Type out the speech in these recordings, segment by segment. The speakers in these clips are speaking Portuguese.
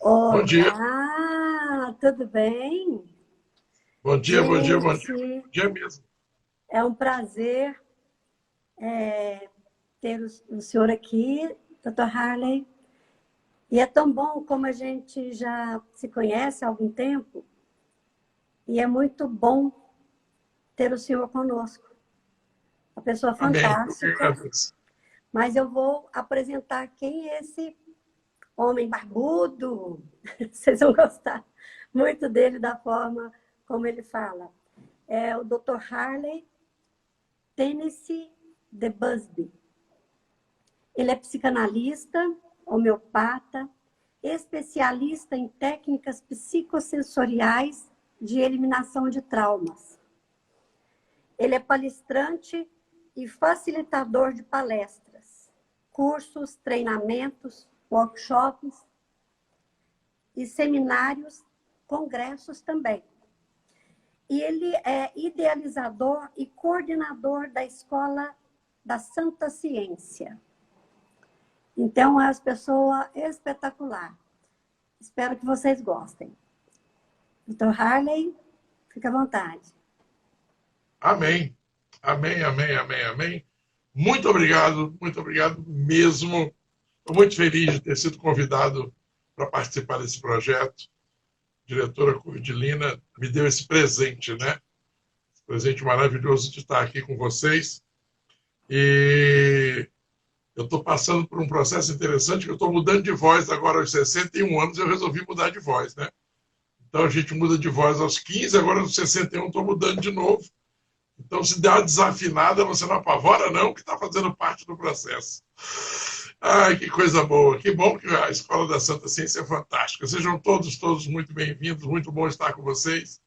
Bom dia. Olá, tudo bem? Bom dia, bom dia, bom dia. Gente, Bom dia mesmo. é um prazer ter o senhor aqui, Dr. Harley. E é tão bom como a gente já se conhece há algum tempo, e é muito bom ter o senhor conosco. Uma pessoa Amém. Eu que fantástica, agradeço. mas eu vou apresentar quem é esse homem barbudo. Vocês vão gostar muito dele, da forma como ele fala. É o Dr. Harley Tennessee de Busby. Ele é psicanalista, homeopata, especialista em técnicas psicossensoriais de eliminação de traumas. Ele é palestrante e facilitador de palestras, cursos, treinamentos, workshops e seminários, congressos também. E ele é idealizador e coordenador da Escola da Santa Ciência. Então, é uma pessoa espetacular. Espero que vocês gostem. Dr. Harley, fica à vontade. Amém. Amém, amém, amém, amém. Muito obrigado mesmo. Estou muito feliz de ter sido convidado para participar desse projeto. A diretora Cordilina me deu esse presente, né? Esse presente maravilhoso de estar aqui com vocês. E eu estou passando por um processo interessante, que eu estou mudando de voz agora aos 61 anos, eu resolvi mudar de voz, né? Então a gente muda de voz aos 15, agora aos 61 estou mudando de novo. Então, se der uma desafinada, você não apavora, não, que está fazendo parte do processo. Ai, que coisa boa. Que bom que a Escola da Santa Ciência é fantástica. Sejam todos muito bem-vindos. Muito bom estar com vocês.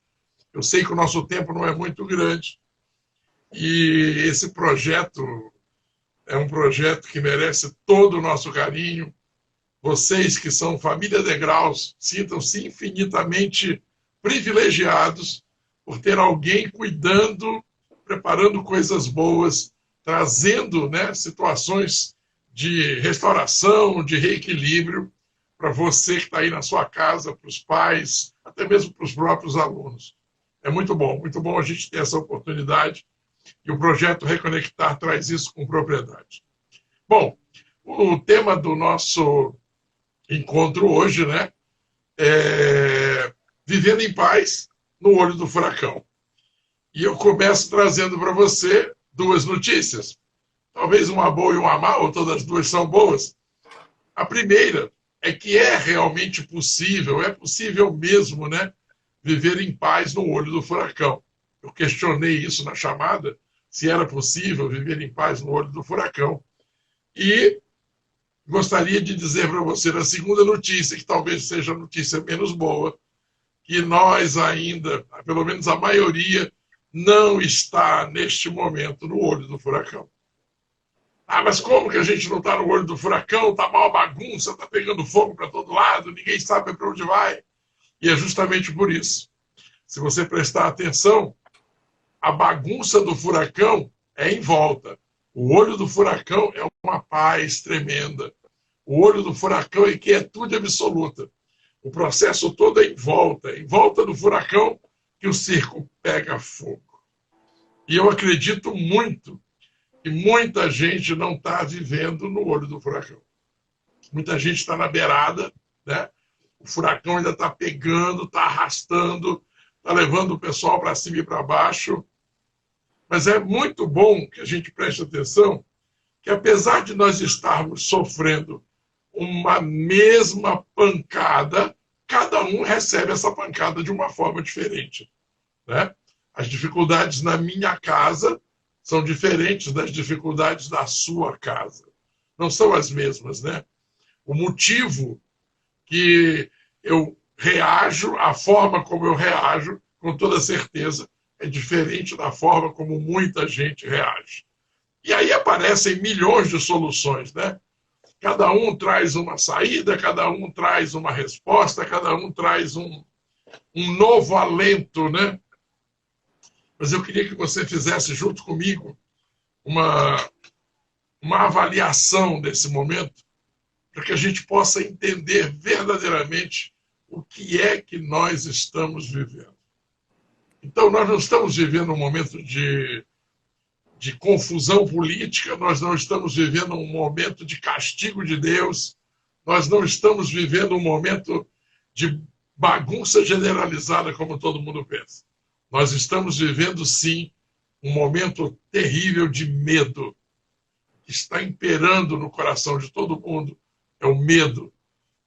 Eu sei que o nosso tempo não é muito grande. E esse projeto é um projeto que merece todo o nosso carinho. Vocês que são família Degraus, sintam-se infinitamente privilegiados por ter alguém cuidando, preparando coisas boas, trazendo, né, situações de restauração, de reequilíbrio para você que está aí na sua casa, para os pais, até mesmo para os próprios alunos. É muito bom a gente ter essa oportunidade e o projeto Reconectar traz isso com propriedade. Bom, o tema do nosso encontro hoje, né, é Vivendo em Paz no Olho do Furacão. E eu começo trazendo para você duas notícias. Talvez uma boa e uma má, ou todas as duas são boas. A primeira é que é realmente possível, é possível mesmo, né, viver em paz no olho do furacão. Eu questionei isso na chamada, se era possível viver em paz no olho do furacão. E gostaria de dizer para você a segunda notícia, que talvez seja a notícia menos boa, que nós ainda, pelo menos a maioria, não está neste momento no olho do furacão. Ah, mas como que a gente não está no olho do furacão? Está mal bagunça, está pegando fogo para todo lado, ninguém sabe para onde vai. E é justamente por isso. Se você prestar atenção, a bagunça do furacão é em volta. O olho do furacão é uma paz tremenda. O olho do furacão é quietude absoluta. O processo todo é em volta do furacão que o circo pega fogo. E eu acredito muito que muita gente não está vivendo no olho do furacão. Muita gente está na beirada, né? O furacão ainda está pegando, está arrastando, está levando o pessoal para cima e para baixo. Mas é muito bom que a gente preste atenção que, apesar de nós estarmos sofrendo uma mesma pancada, cada um recebe essa pancada de uma forma diferente, né? As dificuldades na minha casa são diferentes das dificuldades da sua casa. Não são as mesmas, né? O motivo que eu reajo, a forma como eu reajo, com toda certeza, é diferente da forma como muita gente reage. E aí aparecem milhões de soluções, né? Cada um traz uma saída, cada um traz uma resposta, cada um traz um novo alento, né? Mas eu queria que você fizesse junto comigo uma avaliação desse momento para que a gente possa entender verdadeiramente o que é que nós estamos vivendo. Então, nós não estamos vivendo um momento de confusão política, nós não estamos vivendo um momento de castigo de Deus, nós não estamos vivendo um momento de bagunça generalizada, como todo mundo pensa. Nós estamos vivendo, sim, um momento terrível de medo, que está imperando no coração de todo mundo, é o medo.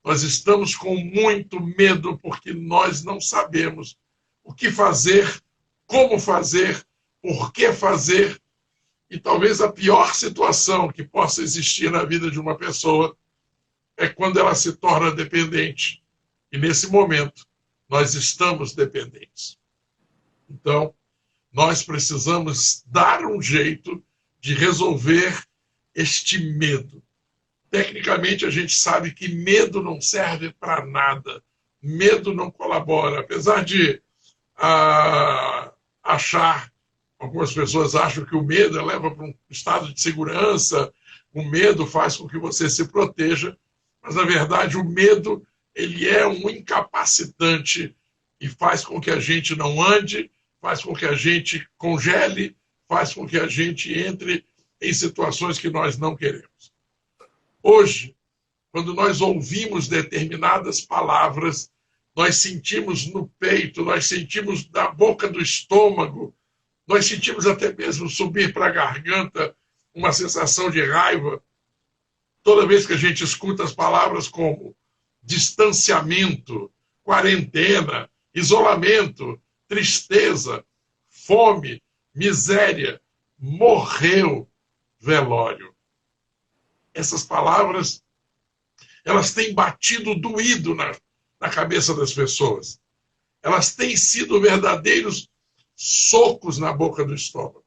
Nós estamos com muito medo porque nós não sabemos o que fazer, como fazer, por que fazer. E talvez a pior situação que possa existir na vida de uma pessoa é quando ela se torna dependente. E nesse momento, nós estamos dependentes. Então, nós precisamos dar um jeito de resolver este medo. Tecnicamente, a gente sabe que medo não serve para nada. Medo não colabora. Apesar de achar, algumas pessoas acham que o medo leva para um estado de segurança, o medo faz com que você se proteja, mas, na verdade, o medo ele é um incapacitante e faz com que a gente não ande, faz com que a gente congele, faz com que a gente entre em situações que nós não queremos. Hoje, quando nós ouvimos determinadas palavras, nós sentimos no peito, nós sentimos na boca do estômago, nós sentimos até mesmo subir para a garganta uma sensação de raiva. Toda vez que a gente escuta as palavras como distanciamento, quarentena, isolamento, tristeza, fome, miséria, morreu, velório. Essas palavras, elas têm batido doído na cabeça das pessoas. Elas têm sido verdadeiros socos na boca do estômago.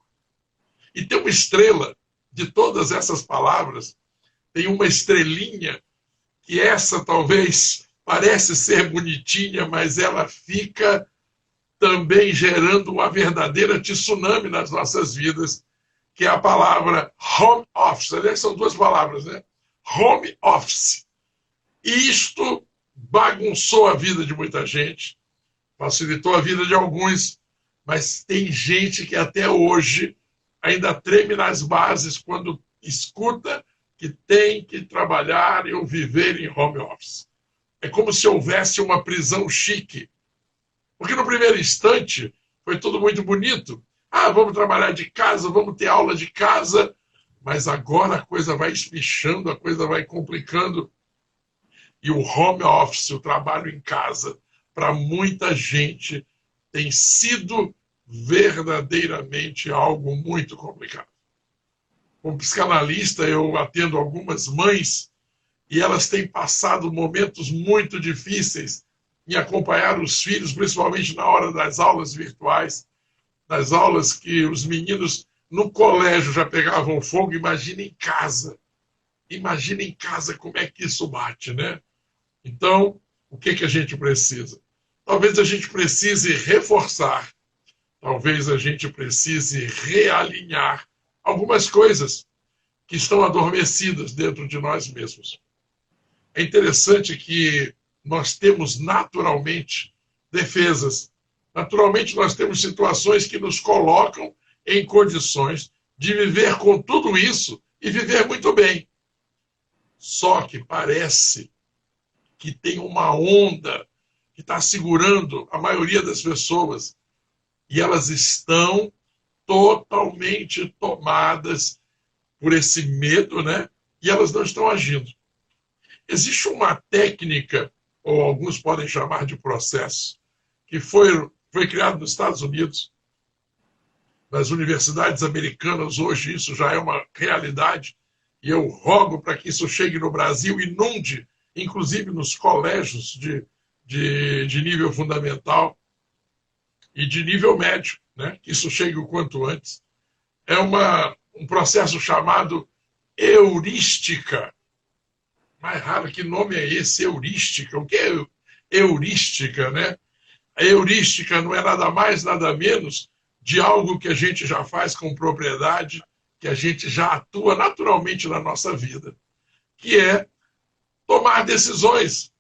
E tem uma estrela de todas essas palavras, tem uma estrelinha que essa talvez parece ser bonitinha, mas ela fica também gerando uma verdadeira tsunami nas nossas vidas, que é a palavra home office. Aliás, são duas palavras, né? Home office. E isto bagunçou a vida de muita gente, facilitou a vida de alguns, mas tem gente que até hoje ainda treme nas bases quando escuta que tem que trabalhar ou viver em home office. É como se houvesse uma prisão chique. Porque no primeiro instante foi tudo muito bonito. Ah, vamos trabalhar de casa, vamos ter aula de casa, mas agora a coisa vai espichando, a coisa vai complicando. E o home office, o trabalho em casa, para muita gente, tem sido verdadeiramente algo muito complicado. Como psicanalista, eu atendo algumas mães e elas têm passado momentos muito difíceis em acompanhar os filhos, principalmente na hora das aulas virtuais, das aulas que os meninos no colégio já pegavam fogo. Imagina em casa. Imagina em casa como é que isso bate, né? Então, o que a gente precisa? Talvez a gente precise reforçar, talvez a gente precise realinhar algumas coisas que estão adormecidas dentro de nós mesmos. É interessante que nós temos naturalmente defesas. Naturalmente nós temos situações que nos colocam em condições de viver com tudo isso e viver muito bem. Só que parece que tem uma onda que está segurando a maioria das pessoas e elas estão totalmente tomadas por esse medo, né? E elas não estão agindo. Existe uma técnica, ou alguns podem chamar de processo, que foi criado nos Estados Unidos, nas universidades americanas. Hoje isso já é uma realidade, e eu rogo para que isso chegue no Brasil, inunde, inclusive nos colégios de nível fundamental e de nível médio, né? Que isso chegue o quanto antes. É um processo chamado heurística. Mais raro, que nome é esse? Heurística. O que é heurística, né? A heurística não é nada mais, nada menos de algo que a gente já faz com propriedade, que a gente já atua naturalmente na nossa vida, que é tomar decisões.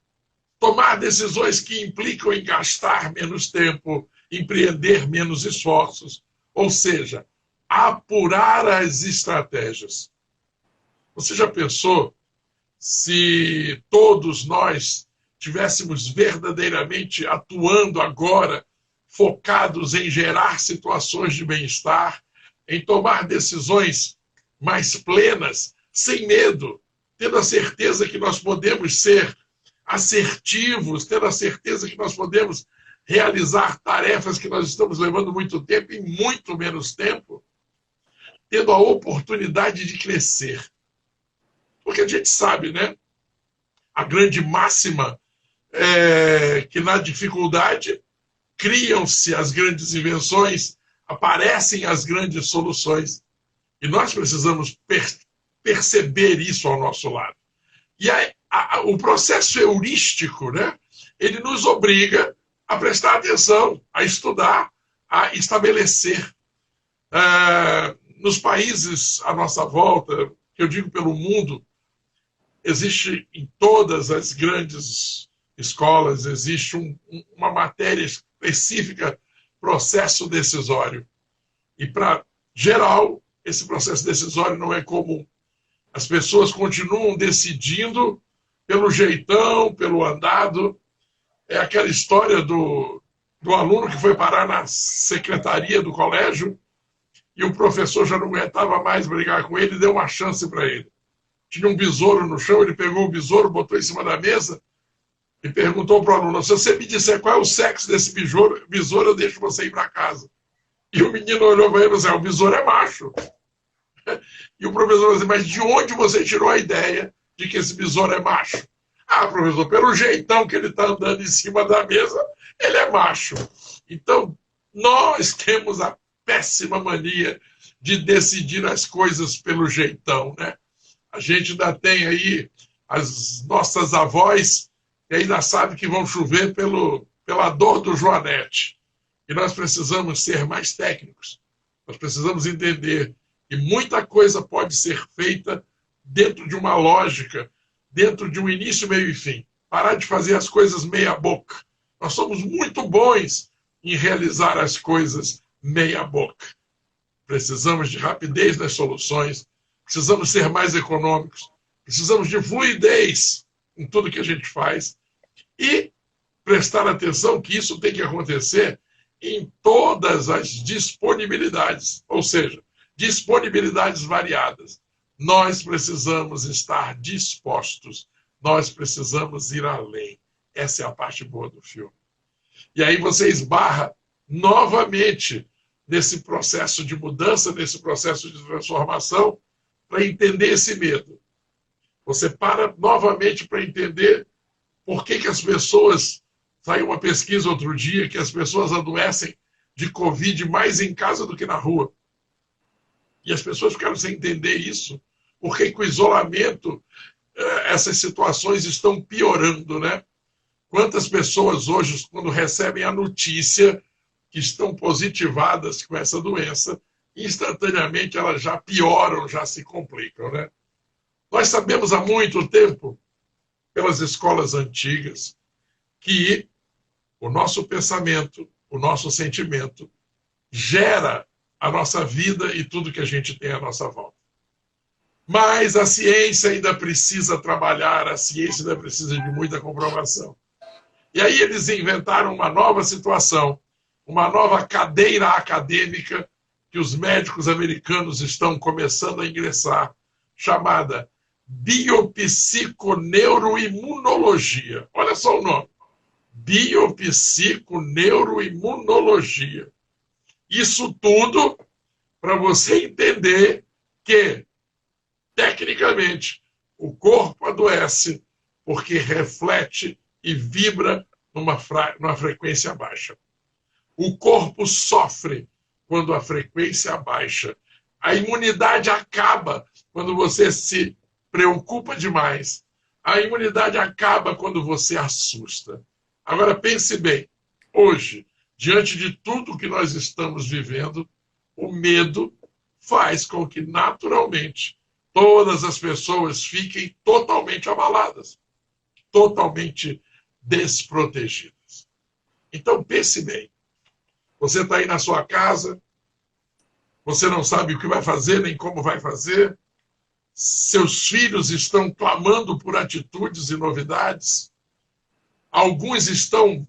Tomar decisões que implicam em gastar menos tempo, empreender menos esforços. Ou seja, apurar as estratégias. Você já pensou se todos nós tivéssemos verdadeiramente atuando agora, focados em gerar situações de bem-estar, em tomar decisões mais plenas, sem medo, tendo a certeza que nós podemos ser assertivos, tendo a certeza que nós podemos realizar tarefas que nós estamos levando muito tempo em muito menos tempo, tendo a oportunidade de crescer. Porque a gente sabe, né? A grande máxima é que na dificuldade criam-se as grandes invenções, aparecem as grandes soluções. E nós precisamos perceber isso ao nosso lado. E o processo heurístico, né? Ele nos obriga a prestar atenção, a estudar, a estabelecer. Nos países à nossa volta, que eu digo pelo mundo, existe em todas as grandes escolas, existe uma matéria específica, processo decisório. E para geral, esse processo decisório não é comum. As pessoas continuam decidindo pelo jeitão, pelo andado. É aquela história do aluno que foi parar na secretaria do colégio e o professor já não aguentava mais brigar com ele e deu uma chance para ele. Tinha um besouro no chão, ele pegou o besouro, botou em cima da mesa e perguntou para o aluno: se você me disser qual é o sexo desse besouro, eu deixo você ir para casa. E o menino olhou para ele e disse: o besouro é macho. E o professor disse: mas de onde você tirou a ideia de que esse besouro é macho? Ah, professor, pelo jeitão que ele está andando em cima da mesa, ele é macho. Então, nós temos a péssima mania de decidir as coisas pelo jeitão, né? A gente ainda tem aí as nossas avós que ainda sabem que vão chover pela dor do Joanete. E nós precisamos ser mais técnicos. Nós precisamos entender que muita coisa pode ser feita dentro de uma lógica, dentro de um início, meio e fim. Parar de fazer as coisas meia boca. Nós somos muito bons em realizar as coisas meia boca. Precisamos de rapidez nas soluções, precisamos ser mais econômicos, precisamos de fluidez em tudo que a gente faz e prestar atenção que isso tem que acontecer em todas as disponibilidades, ou seja, disponibilidades variadas. Nós precisamos estar dispostos, nós precisamos ir além. Essa é a parte boa do filme. E aí você esbarra novamente nesse processo de mudança, nesse processo de transformação, para entender esse medo. Você para novamente para entender por que as pessoas... Saiu uma pesquisa outro dia que as pessoas adoecem de Covid mais em casa do que na rua. E as pessoas ficaram sem entender isso. Por que o isolamento, essas situações estão piorando, né? Quantas pessoas hoje, quando recebem a notícia que estão positivadas com essa doença, instantaneamente elas já pioram, já se complicam, né? Nós sabemos há muito tempo, pelas escolas antigas, que o nosso pensamento, o nosso sentimento, gera a nossa vida e tudo que a gente tem à nossa volta. Mas a ciência ainda precisa trabalhar, a ciência ainda precisa de muita comprovação. E aí eles inventaram uma nova situação, uma nova cadeira acadêmica que os médicos americanos estão começando a ingressar, chamada biopsiconeuroimunologia. Olha só o nome. Biopsiconeuroimunologia. Isso tudo para você entender que, tecnicamente, o corpo adoece porque reflete e vibra numa frequência baixa. O corpo sofre quando a frequência baixa. A imunidade acaba quando você se preocupa demais. A imunidade acaba quando você assusta. Agora pense bem, hoje, diante de tudo que nós estamos vivendo, o medo faz com que, naturalmente, todas as pessoas fiquem totalmente abaladas. totalmente desprotegidas. Então, pense bem. Você está aí na sua casa, você não sabe o que vai fazer, nem como vai fazer. Seus filhos estão clamando por atitudes e novidades. Alguns estão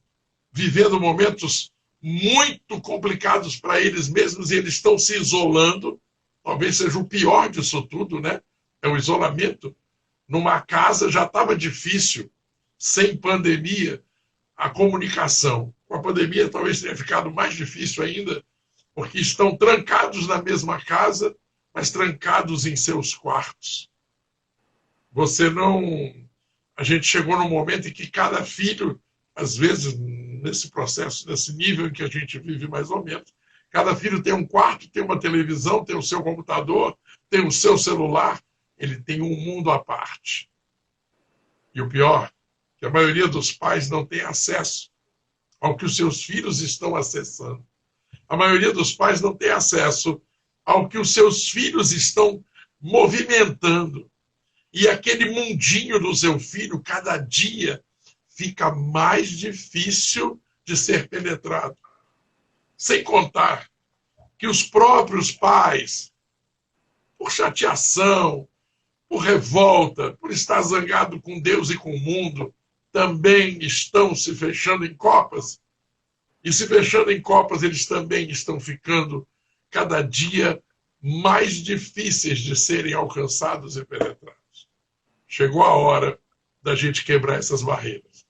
vivendo momentos muito complicados para eles mesmos e eles estão se isolando. Talvez seja o pior disso tudo, né? É o isolamento. Numa casa já estava difícil, sem pandemia, a comunicação. Com a pandemia talvez tenha ficado mais difícil ainda, porque estão trancados na mesma casa, mas trancados em seus quartos. A gente chegou num momento em que cada filho, às vezes, nesse processo, nesse nível em que a gente vive mais ou menos, cada filho tem um quarto, tem uma televisão, tem o seu computador, tem o seu celular, ele tem um mundo à parte. E o pior, que a maioria dos pais não tem acesso ao que os seus filhos estão acessando. A maioria dos pais não tem acesso ao que os seus filhos estão movimentando. E aquele mundinho do seu filho, cada dia, fica mais difícil de ser penetrado. Sem contar que os próprios pais, por chateação, por revolta, por estar zangado com Deus e com o mundo, também estão se fechando em copas. E se fechando em copas, eles também estão ficando cada dia mais difíceis de serem alcançados e penetrados. Chegou a hora da gente quebrar essas barreiras.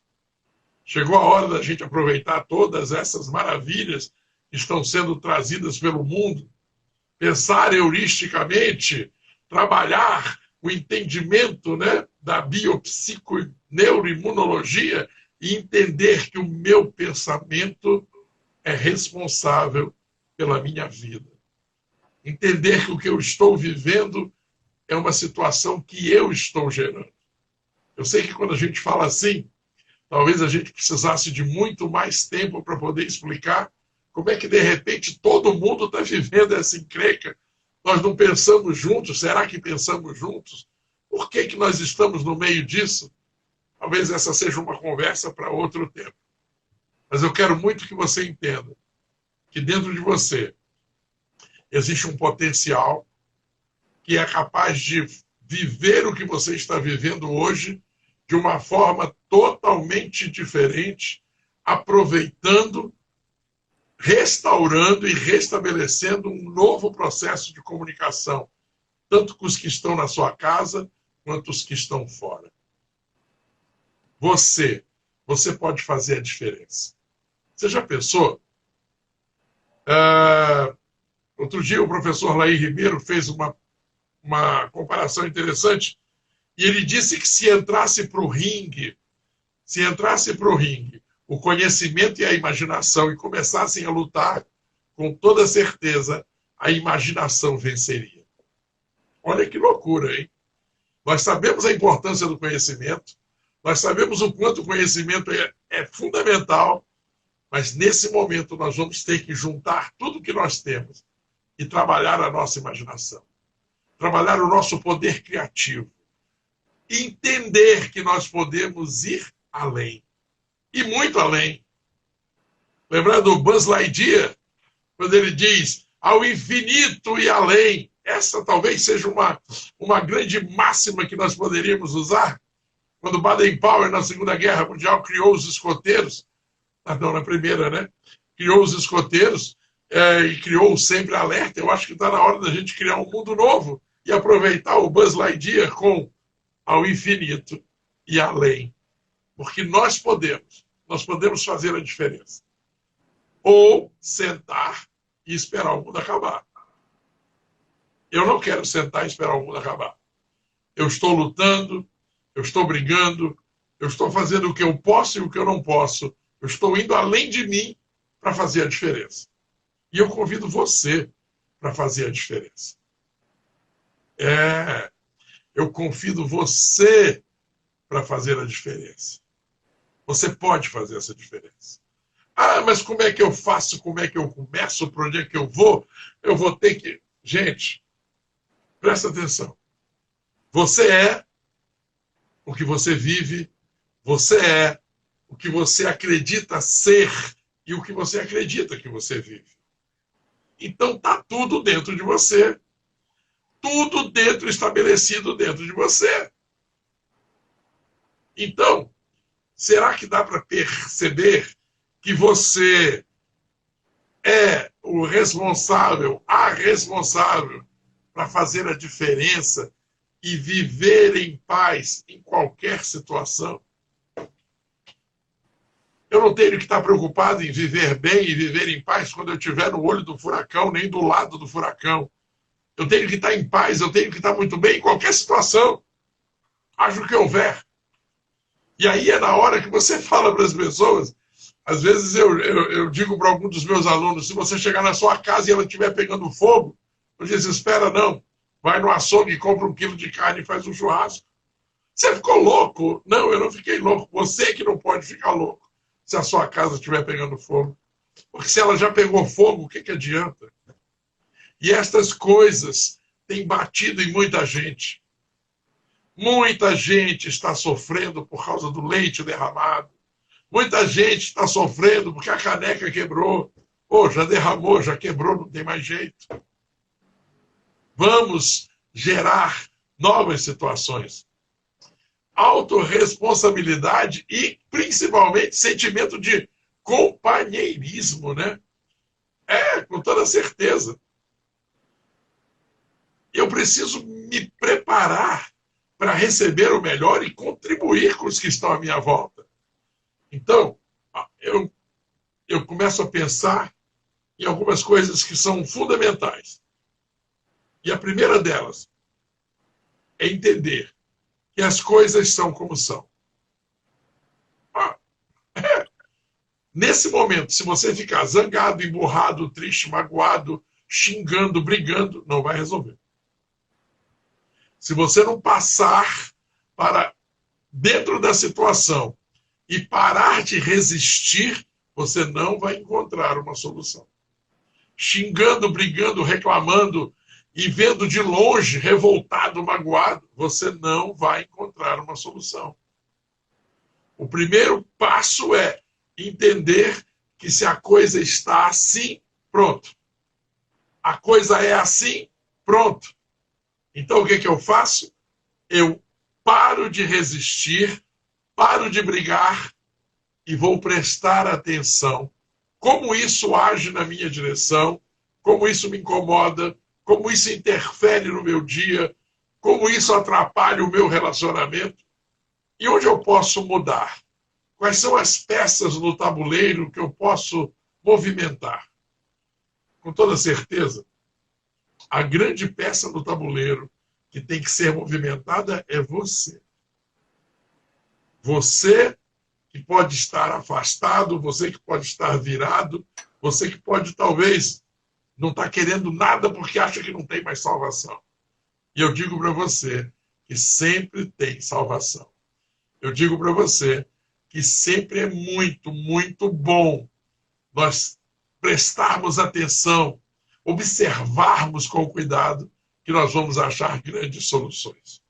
Chegou a hora da gente aproveitar todas essas maravilhas que estão sendo trazidas pelo mundo, pensar heuristicamente, trabalhar o entendimento, né, da biopsico-neuroimunologia e entender que o meu pensamento é responsável pela minha vida. Entender que o que eu estou vivendo é uma situação que eu estou gerando. Eu sei que quando a gente fala assim, talvez a gente precisasse de muito mais tempo para poder explicar como é que, de repente, todo mundo está vivendo essa encrenca. Nós não pensamos juntos? Será que pensamos juntos? Por que nós estamos no meio disso? Talvez essa seja uma conversa para outro tempo. Mas eu quero muito que você entenda que dentro de você existe um potencial que é capaz de viver o que você está vivendo hoje de uma forma totalmente diferente, aproveitando, restaurando e restabelecendo um novo processo de comunicação, tanto com os que estão na sua casa, quanto os que estão fora. Você pode fazer a diferença. Você já pensou? Outro dia o professor Laí Ribeiro fez uma comparação interessante e ele disse que se entrasse para o ringue, o conhecimento e a imaginação e começassem a lutar, com toda certeza, a imaginação venceria. Olha que loucura, hein? Nós sabemos a importância do conhecimento, nós sabemos o quanto o conhecimento é fundamental, mas nesse momento nós vamos ter que juntar tudo que nós temos e trabalhar a nossa imaginação, trabalhar o nosso poder criativo, entender que nós podemos ir além, e muito além. Lembrando do Buzz Lightyear, quando ele diz ao infinito e além. Essa talvez seja uma grande máxima que nós poderíamos usar. Quando Baden-Powell, na Segunda Guerra Mundial, criou os escoteiros, não, na primeira, né? Criou os escoteiros e criou o Sempre Alerta. Eu acho que está na hora da gente criar um mundo novo e aproveitar o Buzz Lightyear com ao infinito e além. Porque nós podemos fazer a diferença. Ou sentar e esperar o mundo acabar. Eu não quero sentar e esperar o mundo acabar. Eu estou lutando, eu estou brigando, eu estou fazendo o que eu posso e o que eu não posso. Eu estou indo além de mim para fazer a diferença. E eu convido você para fazer a diferença. Eu convido você para fazer a diferença. Você pode fazer essa diferença. Ah, mas como é que eu faço? Como é que eu começo? Para onde é que eu vou? Eu vou ter que... Gente, presta atenção. Você é o que você vive Você é o que você acredita ser e o que você acredita que você vive. Então está tudo dentro de você. Tudo estabelecido dentro de você. Então, será que dá para perceber que você é o responsável, a responsável para fazer a diferença e viver em paz em qualquer situação? Eu não tenho que estar preocupado em viver bem e viver em paz quando eu estiver no olho do furacão, nem do lado do furacão. Eu tenho que estar em paz, eu tenho que estar muito bem em qualquer situação. Acho que houver. E aí é na hora que você fala para as pessoas. Às vezes eu digo para algum dos meus alunos, se você chegar na sua casa e ela estiver pegando fogo, eu desespera não. Vai no açougue, compra 1 quilo de carne e faz um churrasco. Você ficou louco? Não, eu não fiquei louco. Você que não pode ficar louco se a sua casa estiver pegando fogo. Porque se ela já pegou fogo, o que adianta? E estas coisas têm batido em muita gente. Muita gente está sofrendo por causa do leite derramado. Muita gente está sofrendo porque a caneca quebrou. Ou já derramou, já quebrou, não tem mais jeito. Vamos gerar novas situações. Autorresponsabilidade e, principalmente, sentimento de companheirismo, né? Com toda certeza. Eu preciso me preparar para receber o melhor e contribuir com os que estão à minha volta. Então, eu começo a pensar em algumas coisas que são fundamentais. E a primeira delas é entender que as coisas são como são. Nesse momento, se você ficar zangado, emburrado, triste, magoado, xingando, brigando, não vai resolver. Se você não passar para dentro da situação e parar de resistir, você não vai encontrar uma solução. Xingando, brigando, reclamando e vendo de longe, revoltado, magoado, você não vai encontrar uma solução. O primeiro passo é entender que se a coisa está assim, pronto. A coisa é assim, pronto. Então o que eu faço? Eu paro de resistir, paro de brigar e vou prestar atenção como isso age na minha direção, como isso me incomoda, como isso interfere no meu dia, como isso atrapalha o meu relacionamento e onde eu posso mudar. Quais são as peças no tabuleiro que eu posso movimentar? Com toda certeza, a grande peça no tabuleiro que tem que ser movimentada é você. Você que pode estar afastado, você que pode estar virado, você que pode talvez não estar querendo nada porque acha que não tem mais salvação. E eu digo para você que sempre tem salvação. Eu digo para você que sempre é muito, muito bom nós prestarmos atenção, observarmos com cuidado, que nós vamos achar grandes soluções.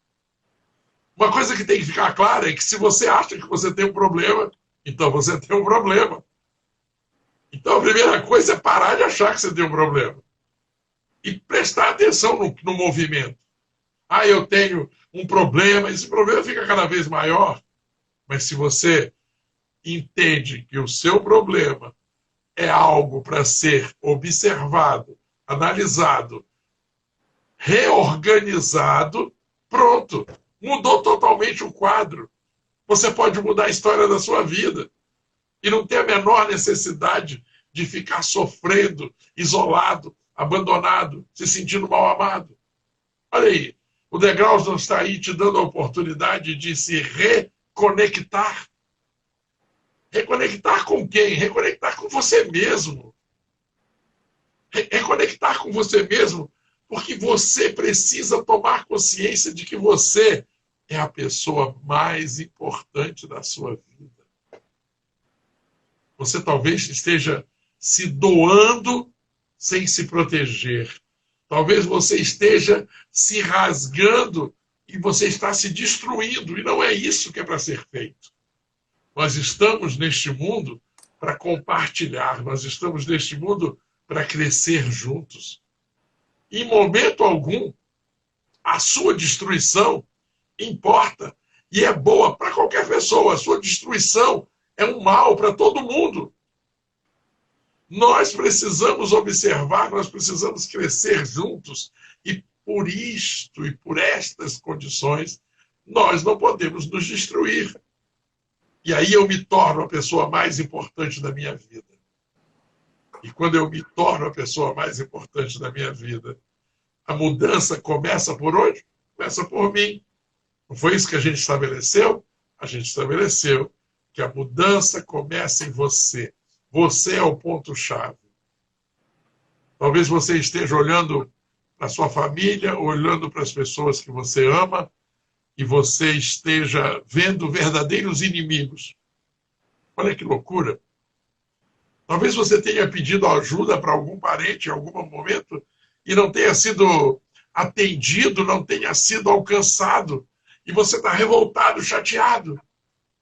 Uma coisa que tem que ficar clara é que se você acha que você tem um problema, então você tem um problema. Então a primeira coisa é parar de achar que você tem um problema. E prestar atenção no movimento. Eu tenho um problema, esse problema fica cada vez maior. Mas se você entende que o seu problema é algo para ser observado, analisado, reorganizado, pronto. Mudou totalmente o quadro. Você pode mudar a história da sua vida. E não ter a menor necessidade de ficar sofrendo, isolado, abandonado, se sentindo mal amado. Olha aí, o Degraus não está aí te dando a oportunidade de se reconectar. Reconectar com quem? Reconectar com você mesmo. Reconectar com você mesmo, porque você precisa tomar consciência de que você é a pessoa mais importante da sua vida. Você talvez esteja se doando sem se proteger. Talvez você esteja se rasgando e você está se destruindo. E não é isso que é para ser feito. Nós estamos neste mundo para compartilhar, nós estamos neste mundo para crescer juntos. Em momento algum, a sua destruição importa e é boa para qualquer pessoa. A sua destruição é um mal para todo mundo. Nós precisamos observar, nós precisamos crescer juntos e por isto e por estas condições, nós não podemos nos destruir. E aí eu me torno a pessoa mais importante da minha vida. E quando eu me torno a pessoa mais importante da minha vida, a mudança começa por onde? Começa por mim. Não foi isso que a gente estabeleceu? A gente estabeleceu que a mudança começa em você. Você é o ponto-chave. Talvez você esteja olhando para a sua família, olhando para as pessoas que você ama, e você esteja vendo verdadeiros inimigos. Olha que loucura. Talvez você tenha pedido ajuda para algum parente em algum momento e não tenha sido atendido, não tenha sido alcançado. E você está revoltado, chateado.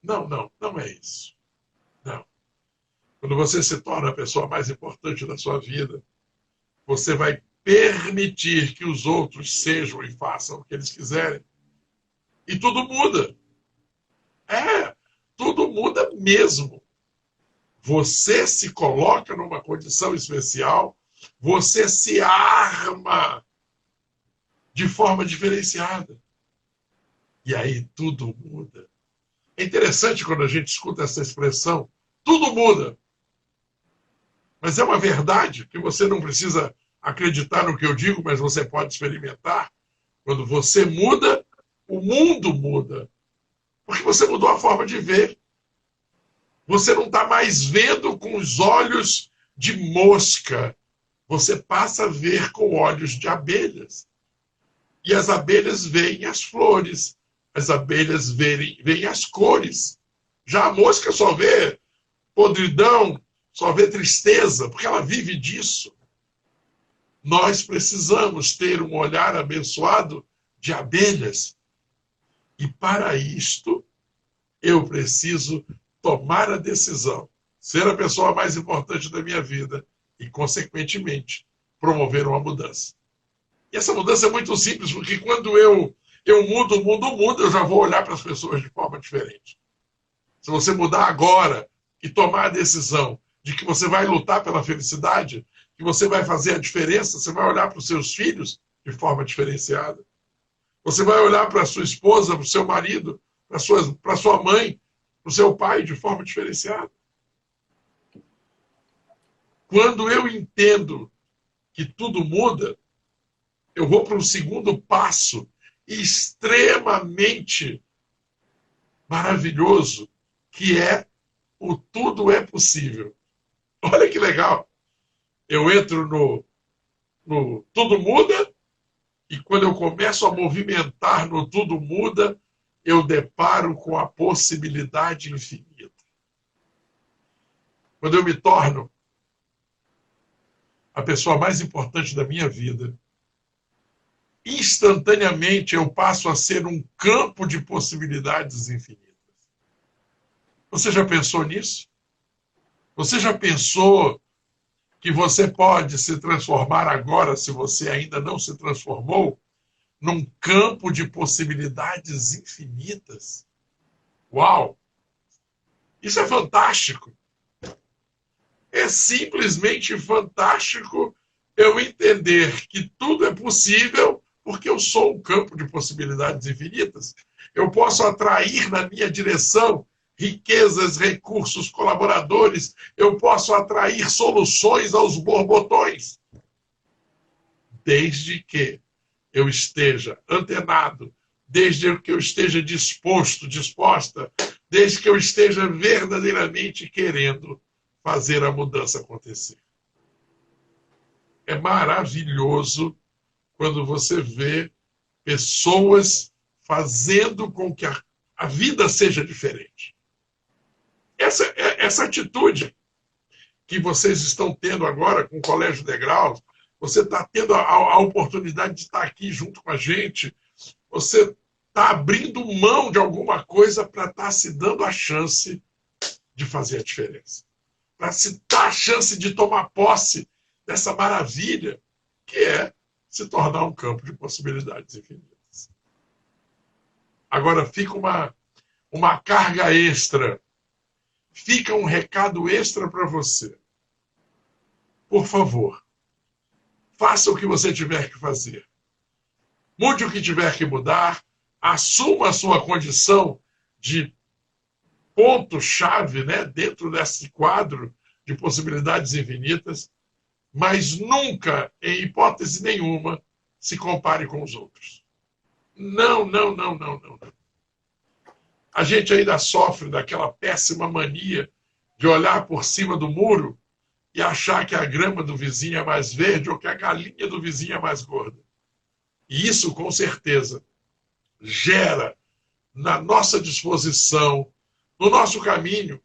Não é isso. Não. Quando você se torna a pessoa mais importante da sua vida, você vai permitir que os outros sejam e façam o que eles quiserem. E tudo muda. Tudo muda mesmo. Você se coloca numa condição especial, você se arma de forma diferenciada. E aí tudo muda. É interessante quando a gente escuta essa expressão, tudo muda. Mas é uma verdade que você não precisa acreditar no que eu digo, mas você pode experimentar. Quando você muda, o mundo muda. Porque você mudou a forma de ver. Você não está mais vendo com os olhos de mosca. Você passa a ver com olhos de abelhas. E as abelhas veem as flores. As abelhas veem as cores. Já a mosca só vê podridão, só vê tristeza, porque ela vive disso. Nós precisamos ter um olhar abençoado de abelhas. E para isto, eu preciso tomar a decisão, ser a pessoa mais importante da minha vida e, consequentemente, promover uma mudança. E essa mudança é muito simples, porque quando eu mudo, o mundo muda, eu já vou olhar para as pessoas de forma diferente. Se você mudar agora e tomar a decisão de que você vai lutar pela felicidade, que você vai fazer a diferença, você vai olhar para os seus filhos de forma diferenciada. Você vai olhar para a sua esposa, para o seu marido, para a sua mãe, para o seu pai de forma diferenciada. Quando eu entendo que tudo muda, eu vou para um segundo passo extremamente maravilhoso, que é o tudo é possível. Olha que legal. Eu entro no tudo muda, e quando eu começo a movimentar no tudo muda, eu deparo com a possibilidade infinita. Quando eu me torno a pessoa mais importante da minha vida, instantaneamente eu passo a ser um campo de possibilidades infinitas. Você já pensou nisso? Você já pensou que você pode se transformar agora, se você ainda não se transformou, num campo de possibilidades infinitas? Uau! Isso é fantástico! É simplesmente fantástico eu entender que tudo é possível porque eu sou um campo de possibilidades infinitas. Eu posso atrair na minha direção riquezas, recursos, colaboradores. Eu posso atrair soluções aos borbotões. Desde que eu esteja antenado, desde que eu esteja disposta, desde que eu esteja verdadeiramente querendo fazer a mudança acontecer. É maravilhoso quando você vê pessoas fazendo com que a vida seja diferente. Essa atitude que vocês estão tendo agora com o Colégio Degraus, você está tendo a oportunidade de estar aqui junto com a gente, você está abrindo mão de alguma coisa para estar se dando a chance de fazer a diferença. Para se dar a chance de tomar posse dessa maravilha que é se tornar um campo de possibilidades infinitas. Agora fica uma carga extra. Fica um recado extra para você. Por favor, faça o que você tiver que fazer. Mude o que tiver que mudar. Assuma a sua condição de ponto-chave, né, dentro desse quadro de possibilidades infinitas, mas nunca, em hipótese nenhuma, se compare com os outros. Não, não, não, não, não. A gente ainda sofre daquela péssima mania de olhar por cima do muro e achar que a grama do vizinho é mais verde ou que a galinha do vizinho é mais gorda. E isso, com certeza, gera na nossa disposição, no nosso caminho,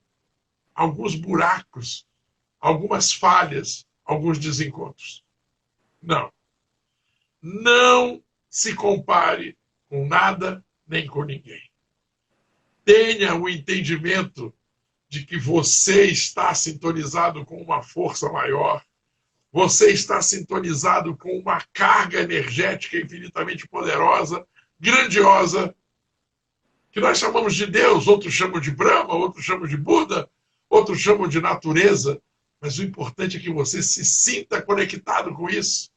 alguns buracos, algumas falhas, alguns desencontros. Não. Não se compare com nada nem com ninguém. Tenha o entendimento de que você está sintonizado com uma força maior, você está sintonizado com uma carga energética infinitamente poderosa, grandiosa, que nós chamamos de Deus, outros chamam de Brahma, outros chamam de Buda, outros chamam de natureza, mas o importante é que você se sinta conectado com isso.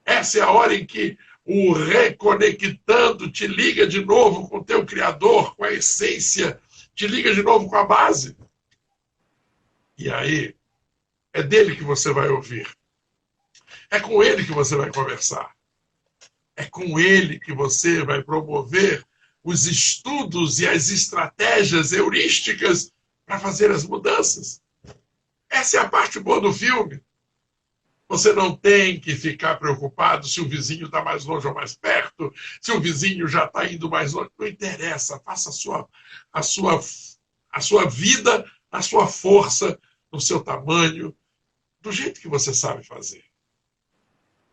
Essa é a hora em que o reconectando te liga de novo com o teu Criador, com a essência, te liga de novo com a base. E aí, é dele que você vai ouvir. É com ele que você vai conversar. É com ele que você vai promover os estudos e as estratégias heurísticas para fazer as mudanças. Essa é a parte boa do filme. Você não tem que ficar preocupado se o vizinho está mais longe ou mais perto, se o vizinho já está indo mais longe. Não interessa. Faça a sua vida, a sua força, no seu tamanho, do jeito que você sabe fazer.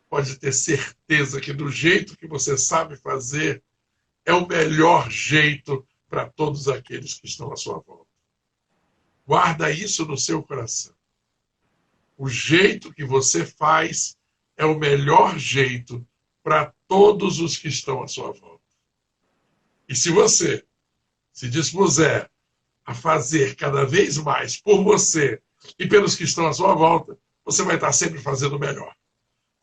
Pode ter certeza que do jeito que você sabe fazer é o melhor jeito para todos aqueles que estão à sua volta. Guarda isso no seu coração. O jeito que você faz é o melhor jeito para todos os que estão à sua volta. E se você se dispuser a fazer cada vez mais por você e pelos que estão à sua volta, você vai estar sempre fazendo o melhor.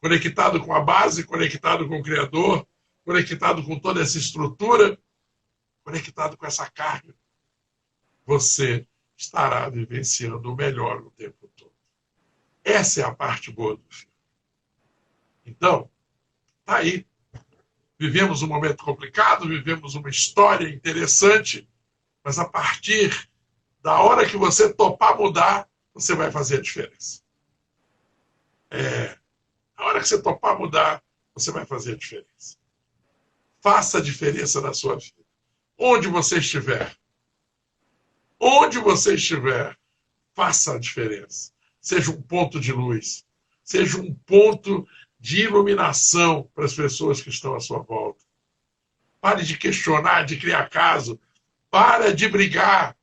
Conectado com a base, conectado com o Criador, conectado com toda essa estrutura, conectado com essa carga, você estará vivenciando o melhor o tempo todo. Essa é a parte boa do filme. Então, tá aí. Vivemos um momento complicado, vivemos uma história interessante, mas a partir da hora que você topar mudar, você vai fazer a diferença. A hora que você topar mudar, você vai fazer a diferença. Faça a diferença na sua vida. Onde você estiver. Onde você estiver, faça a diferença. Seja um ponto de luz. Seja um ponto de iluminação para as pessoas que estão à sua volta. Pare de questionar, de criar caso. Para de brigar.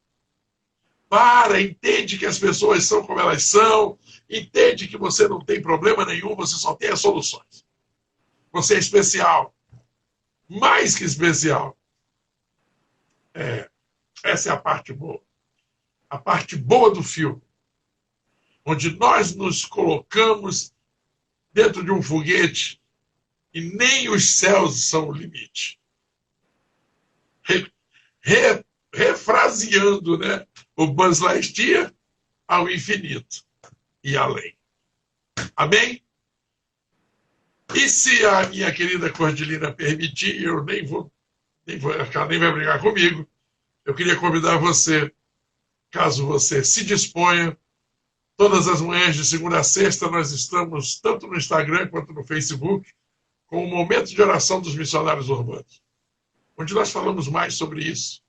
Entende que as pessoas são como elas são. Entende que você não tem problema nenhum, você só tem as soluções. Você é especial. Mais que especial. Essa é a parte boa. A parte boa do filme. Onde nós nos colocamos dentro de um foguete e nem os céus são o limite. Refraseando, né, o Buzz Lightyear ao infinito e além. Amém? E se a minha querida Cordilina permitir, eu nem vou, ela nem vai brigar comigo, eu queria convidar você, caso você se disponha, todas as manhãs de segunda a sexta nós estamos tanto no Instagram quanto no Facebook com o Momento de Oração dos Missionários Urbanos, onde nós falamos mais sobre isso.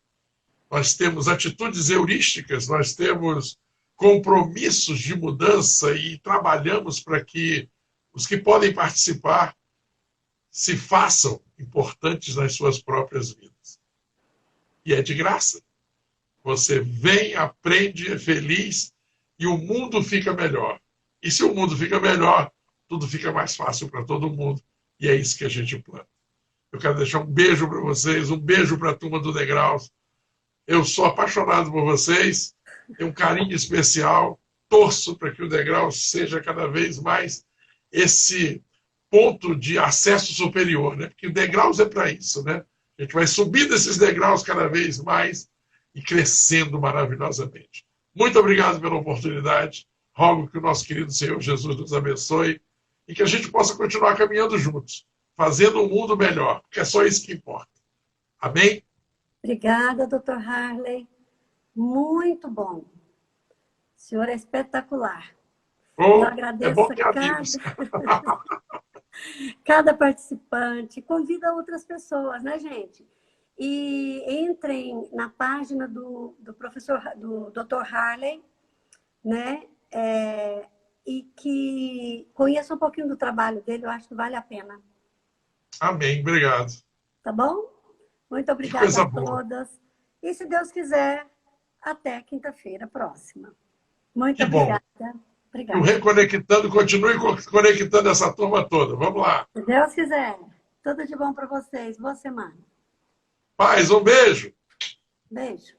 Nós temos atitudes heurísticas, nós temos compromissos de mudança e trabalhamos para que os que podem participar se façam importantes nas suas próprias vidas. E é de graça. Você vem, aprende, é feliz e o mundo fica melhor. E se o mundo fica melhor, tudo fica mais fácil para todo mundo. E é isso que a gente planta. Eu quero deixar um beijo para vocês, um beijo para a turma do Degraus. Eu sou apaixonado por vocês, tenho um carinho especial, torço para que o Degraus seja cada vez mais esse ponto de acesso superior, né? Porque o Degraus é para isso, né? A gente vai subindo esses degraus cada vez mais e crescendo maravilhosamente. Muito obrigado pela oportunidade. Rogo que o nosso querido Senhor Jesus nos abençoe e que a gente possa continuar caminhando juntos, fazendo um mundo melhor, porque é só isso que importa. Amém? Obrigada, Dr. Harley. Muito bom. O senhor é espetacular. Eu Oh, é agradeço bom ter a amigos. cada participante. Convida outras pessoas, né, gente? E entrem na página do professor, do Dr. Harley, né? E que conheçam um pouquinho do trabalho dele, eu acho que vale a pena. Amém, obrigado. Tá bom? Muito Que obrigada coisa a boa. todas. E se Deus quiser, até quinta-feira próxima. Muito Que bom. obrigada. E o Obrigada. Reconectando, continue conectando essa turma toda. Vamos lá. Se Deus quiser. Tudo de bom para vocês. Boa semana. Paz, um beijo. Beijo.